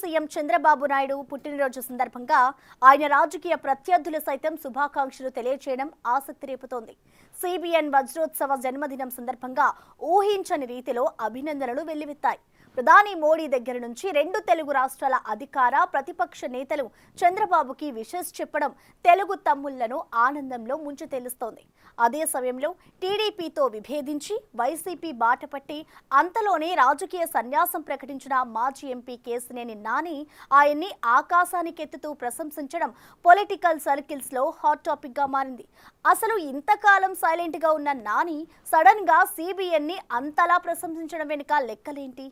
CM Chandrababu Naidu పుట్టినరోజు సందర్భంగా ఆయన రాజకీయ ప్రత్యర్థులు సైతం శుభాకాంక్షలు తెలియజేయడం ఆసక్తి రేపుతోంది. సిబిఎన్ వజ్రోత్సవ జన్మదినం సందర్భంగా ఊహించని రీతిలో అభినందనలు వెల్లువెత్తాయి. ప్రధాని మోడీ దగ్గర నుంచి రెండు తెలుగు రాష్ట్రాల అధికార ప్రతిపక్ష నేతలు చంద్రబాబుకి విషెస్ చెప్పడం తెలుగు తమ్ముళ్లను ఆనందంలో ముంచి తెలుస్తోంది. అదే సమయంలో టీడీపీతో విభేదించి వైసీపీ బాట పట్టి అంతలోనే రాజకీయ సన్యాసం ప్రకటించిన మాజీ ఎంపీ కేశినేని నాని ఆయన్ని ఆకాశానికెత్తుతూ ప్రశంసించడం పొలిటికల్ సర్కిల్స్ లో హాట్ టాపిక్ గా మారింది. అసలు ఇంతకాలం సైలెంట్ గా ఉన్న నాని సడన్ గా సిబిఎన్ ని అంతలా ప్రశంసించడం వెనుక లెక్కలేంటి?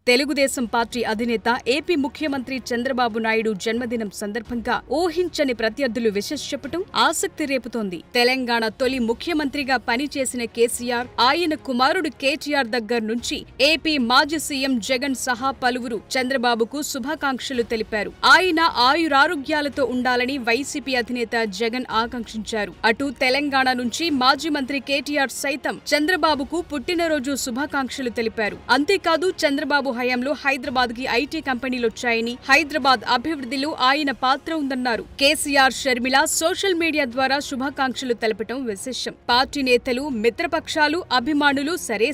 తెలుగుదేశం పార్టీ అధినేత ఏపీ ముఖ్యమంత్రి చంద్రబాబు నాయుడు జన్మదినం సందర్భంగా ఊహించని ప్రత్యర్థులు విషెస్ చెప్పడం ఆసక్తి రేపుతోంది. తెలంగాణ తొలి ముఖ్యమంత్రిగా పనిచేసిన కేసీఆర్, ఆయన కుమారుడు కేటీఆర్ దగ్గర నుంచి ఏపీ మాజీ సీఎం జగన్ సహా పలువురు చంద్రబాబుకు శుభాకాంక్షలు తెలిపారు. ఆయన ఆయురారోగ్యాలతో ఉండాలని వైసీపీ అధినేత జగన్ ఆకాంక్షించారు. అటు తెలంగాణ నుంచి మాజీ మంత్రి కేటీఆర్ సైతం చంద్రబాబుకు పుట్టినరోజు శుభాకాంక్షలు తెలిపారు. అంతేకాదు చంద్రబాబు హయాంలో హైదరాబాద్ కి ఐటీ కంపెనీలొచ్చాయని, హైదరాబాద్ అభివృద్ధిలో ఆయన పాత్ర ఉందన్నారు. కేసీఆర్, షర్మిల సోషల్ మీడియా ద్వారా శుభాకాంక్షలు తెలపడం విశేషం. పార్టీ నేతలు, మిత్రపక్షాలు, అభిమానులు సరే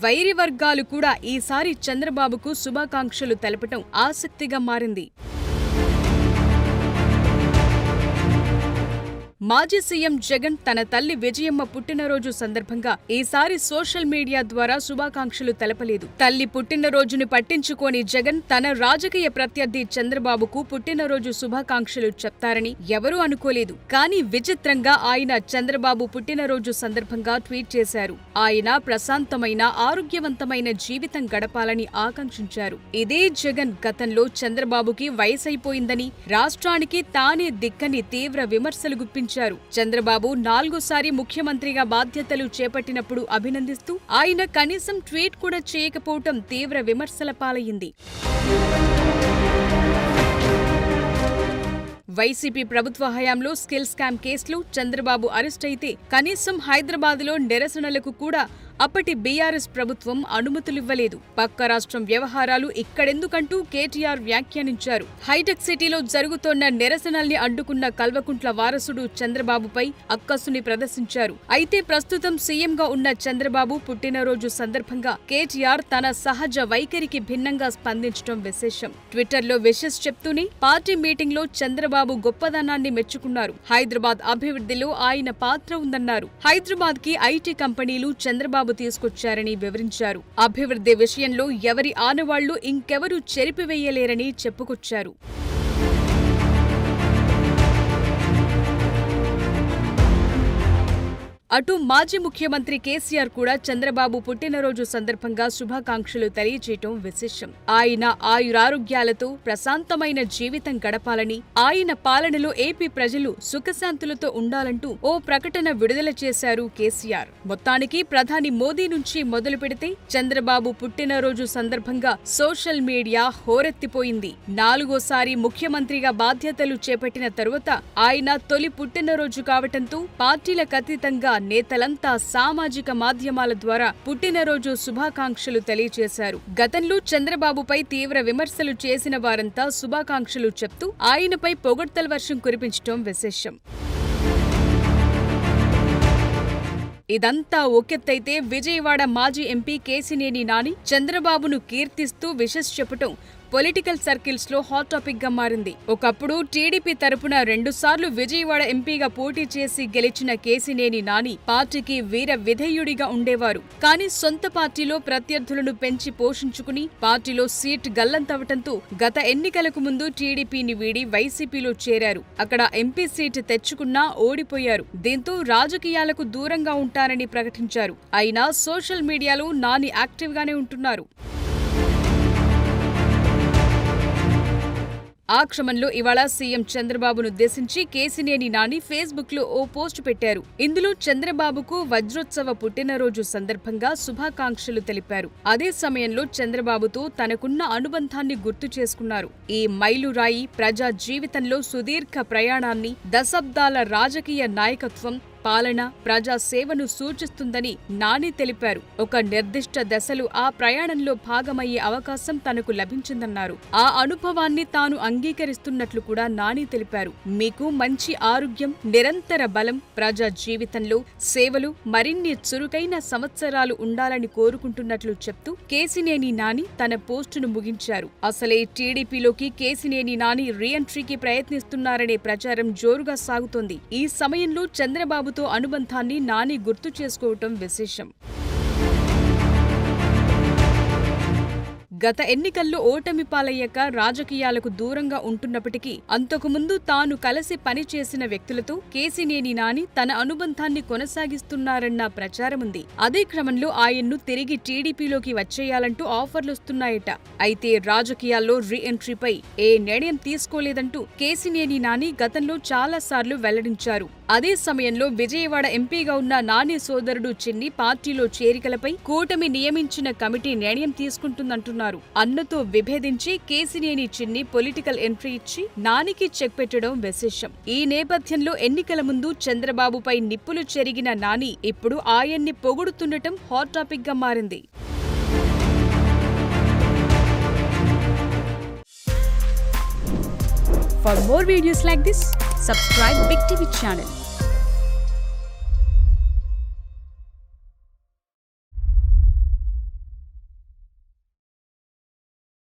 వైరి వర్గాలు కూడా ఈసారి చంద్రబాబుకు శుభాకాంక్షలు తెలపడం ఆసక్తిగా మారింది. మాజీ సీఎం జగన్ తన తల్లి విజయమ్మ పుట్టినరోజు సందర్భంగా ఈసారి సోషల్ మీడియా ద్వారా శుభాకాంక్షలు తెలపలేదు. తల్లి పుట్టినరోజును పట్టించుకోని జగన్ తన రాజకీయ ప్రత్యర్థి చంద్రబాబుకు పుట్టినరోజు శుభాకాంక్షలు చెప్తారని ఎవరూ అనుకోలేదు. కానీ విచిత్రంగా ఆయన చంద్రబాబు పుట్టినరోజు సందర్భంగా ట్వీట్ చేశారు. ఆయన ప్రశాంతమైన, ఆరోగ్యవంతమైన జీవితం గడపాలని ఆకాంక్షించారు. ఇదే జగన్ గతంలో చంద్రబాబుకి వయసైపోయిందని, రాష్ట్రానికి తానే దిక్కని తీవ్ర విమర్శలు గుప్పించారు. చంద్రబాబు 4వ ముఖ్యమంత్రిగా బాధ్యతలు చేపట్టినప్పుడు అభినందిస్తూ ఆయన కనీసం ట్వీట్ కూడా చేయకపోవటం తీవ్ర విమర్శల పాలయ్యింది. వైసీపీ ప్రభుత్వ హయాంలో స్కిల్ స్కామ్ కేసులో చంద్రబాబు అరెస్ట్ అయితే కనీసం హైదరాబాద్లో నిరసనలకు కూడా అప్పటి బీఆర్ఎస్ ప్రభుత్వం అనుమతులివ్వలేదు. పక్క రాష్ట్రం వ్యవహారాలు ఇక్కడెందుకంటూ కేటీఆర్ వ్యాఖ్యానించారు. హైటెక్ సిటీలో జరుగుతోన్న నిరసనల్ని అడ్డుకున్న కల్వకుంట్ల వారసుడు చంద్రబాబుపై అక్కసుని ప్రదర్శించారు. అయితే ప్రస్తుతం సీఎంగా ఉన్న చంద్రబాబు పుట్టినరోజు సందర్భంగా కేటీఆర్ తన సహజ వైఖరికి భిన్నంగా స్పందించడం విశేషం. ట్విట్టర్లో విషెస్ చెప్తూనే పార్టీ మీటింగ్లో చంద్రబాబు గొప్పదనాన్ని మెచ్చుకున్నారు. హైదరాబాద్ అభివృద్ధిలో ఆయన పాత్ర ఉందన్నారు. హైదరాబాద్ కి ఐటీ కంపెనీలు చంద్రబాబు తీసుకొచ్చారని వివరించారు. అభివృద్ధి విషయంలో ఎవరి ఆనవాళ్లు ఇంకెవరూ చెరిపివేయలేరని చెప్పుకొచ్చారు. అటు మాజీ ముఖ్యమంత్రి కేసీఆర్ కూడా చంద్రబాబు పుట్టినరోజు సందర్భంగా శుభాకాంక్షలు తెలియజేయటం విశేషం. ఆయన ఆయురారోగ్యాలతో ప్రశాంతమైన జీవితం గడపాలని, ఆయన పాలనలో ఏపీ ప్రజలు సుఖశాంతులతో ఉండాలంటూ ఓ ప్రకటన విడుదల చేశారు కేసీఆర్. మొత్తానికి ప్రధాని మోదీ నుంచి మొదలు పెడితే చంద్రబాబు పుట్టినరోజు సందర్భంగా సోషల్ మీడియా హోరెత్తిపోయింది. 4వ ముఖ్యమంత్రిగా బాధ్యతలు చేపట్టిన తరువాత ఆయన తొలి పుట్టినరోజు కావటంతో పార్టీలకు అతీతంగా నేతలంతా సామాజిక మాధ్యమాల ద్వారా పుట్టినరోజు శుభాకాంక్షలు తెలియజేశారు. గతంలో చంద్రబాబుపై తీవ్ర విమర్శలు చేసిన వారంతా శుభాకాంక్షలు చెప్తూ ఆయనపై పొగడ్తల వర్షం కురిపించడం విశేషం. ఇదంతా ఒకెత్తైతే విజయవాడ మాజీ ఎంపీ కేశినేని నాని చంద్రబాబును కీర్తిస్తూ విషెస్ చెప్పటం పొలిటికల్ సర్కిల్స్ లో హాట్ టాపిక్ గా మారింది. ఒకప్పుడు టీడీపీ తరపున 2 సార్లు విజయవాడ ఎంపీగా పోటీ చేసి గెలిచిన కేశినేని నాని పార్టీకి వీర విధేయుడిగా ఉండేవారు. కానీ సొంత పార్టీలో ప్రత్యర్థులను పెంచి పోషించుకుని పార్టీలో సీట్ గల్లంతవటంతో గత ఎన్నికలకు ముందు టీడీపీని వీడి వైసీపీలో చేరారు. అక్కడ ఎంపీ సీట్ తెచ్చుకున్నా ఓడిపోయారు. దీంతో రాజకీయాలకు దూరంగా ఉంటారని ప్రకటించారు. అయినా సోషల్ మీడియాలో నాని యాక్టివ్ గానే ఉంటున్నారు. ఆ క్రమంలో ఇవాళ సీఎం చంద్రబాబునుద్దేశించి కేశినేని నాని ఫేస్బుక్ లో ఓ పోస్టు పెట్టారు. ఇందులో చంద్రబాబుకు వజ్రోత్సవ పుట్టినరోజు సందర్భంగా శుభాకాంక్షలు తెలిపారు. అదే సమయంలో చంద్రబాబుతో తనకున్న అనుబంధాన్ని గుర్తు చేసుకున్నారు. ఈ మైలురాయి ప్రజా జీవితంలో సుదీర్ఘ ప్రయాణాన్ని, దశాబ్దాల రాజకీయ నాయకత్వం, పాలన, ప్రజా సేవను సూచిస్తుందని నాని తెలిపారు. ఒక నిర్దిష్ట దశలో ఆ ప్రయాణంలో భాగమయ్యే అవకాశం తనకు లభించిందన్నారు. ఆ అనుభవాన్ని తాను అంగీకరిస్తున్నట్లు కూడా నాని తెలిపారు. మీకు మంచి ఆరోగ్యం, నిరంతర బలం, ప్రజా జీవితంలో సేవలు మరిన్ని చురుకైన సంవత్సరాలు ఉండాలని కోరుకుంటున్నట్లు చెప్తూ కేశినేని నాని తన పోస్టును ముగించారు. అసలే టీడీపీలోకి కేశినేని నాని రీఎంట్రీకి ప్రయత్నిస్తున్నారనే ప్రచారం జోరుగా సాగుతోంది. ఈ సమయంలో చంద్రబాబుతో అనుబంధాన్ని నాని గుర్తు చేసుకోవటం విశేషం. గత ఎన్నికల్లో ఓటమి పాలయ్యాక రాజకీయాలకు దూరంగా ఉంటున్నప్పటికీ అంతకుముందు తాను కలిసి పనిచేసిన వ్యక్తులతో కేశినేని నాని తన అనుబంధాన్ని కొనసాగిస్తున్నారన్న ప్రచారముంది. అదే క్రమంలో ఆయన్ను తిరిగి టీడీపీలోకి వచ్చేయాలంటూ ఆఫర్లొస్తున్నాయట. అయితే రాజకీయాల్లో రీ ఎంట్రీపై ఏ నిర్ణయం తీసుకోలేదంటూ కేశినేని నాని గతంలో చాలాసార్లు వెల్లడించారు. అదే సమయంలో విజయవాడ ఎంపీగా ఉన్న నాని సోదరుడు చిన్ని పార్టీలో చేరికలపై కూటమి నియమించిన కమిటీ నిర్ణయం తీసుకుంటుందంటున్నారు. అన్నతో విభేదించి కేశినేని చిన్ని పొలిటికల్ ఎంట్రీ ఇచ్చి నానికి చెక్ పెట్టడం విశేషం. ఈ నేపథ్యంలో ఎన్నికల ముందు చంద్రబాబుపై నిప్పులు చెరిగిన నాని ఇప్పుడు ఆయన్ని పొగుడుతుండటం హాట్ టాపిక్ గా మారింది. For more videos like this, subscribe Big TV channel.